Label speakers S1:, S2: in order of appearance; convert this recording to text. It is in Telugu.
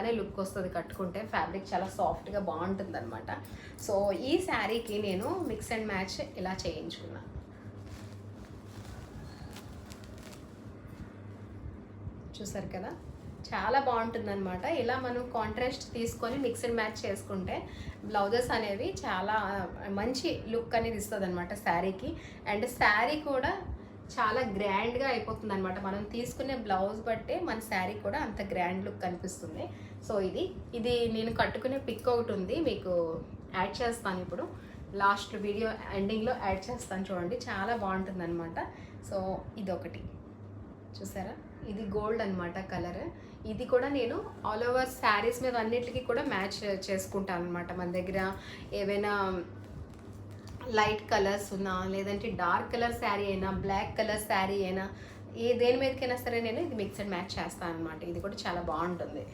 S1: అనే లుక్ వస్తుంది కట్టుకుంటే. ఫ్యాబ్రిక్ చాలా సాఫ్ట్గా బాగుంటుంది అనమాట. సో ఈ శారీకి నేను మిక్స్ అండ్ మ్యాచ్ ఇలా చేయించుకున్నా. చూసారు కదా, చాలా బాగుంటుంది అనమాట. ఇలా మనం కాంట్రాస్ట్ తీసుకొని మిక్స్ అండ్ మ్యాచ్ చేసుకుంటే బ్లౌజెస్ అనేవి చాలా మంచి లుక్ అనేది ఇస్తుంది అనమాట శారీకి. అండ్ శారీ కూడా చాలా గ్రాండ్గా అయిపోతుంది అనమాట. మనం తీసుకునే బ్లౌజ్ బట్టే మన శారీ కూడా అంత గ్రాండ్ లుక్ కనిపిస్తుంది. సో ఇది నేను కట్టుకునే పిక్ ఒకటి ఉంది, మీకు యాడ్ చేస్తాను ఇప్పుడు. లాస్ట్ వీడియో ఎండింగ్లో యాడ్ చేస్తాను చూడండి, చాలా బాగుంటుంది అనమాట. సో ఇదొకటి చూసారా, ఇది గోల్డ్ అనమాట కలర్. ఇది కూడా నేను ఆల్ ఓవర్ శారీస్ మీద అన్నిటికీ కూడా మ్యాచ్ చేసుకుంటాను అనమాట. మన దగ్గర ఏవైనా లైట్ కలర్స్ ఉన్నా, లేదంటే డార్క్ కలర్ శారీ అయినా, బ్లాక్ కలర్ శారీ అయినా, దేని మీదకైనా సరే నేను ఇది మిక్స్ అండ్ మ్యాచ్ చేస్తాను అనమాట. ఇది కూడా చాలా బాగుంటుంది.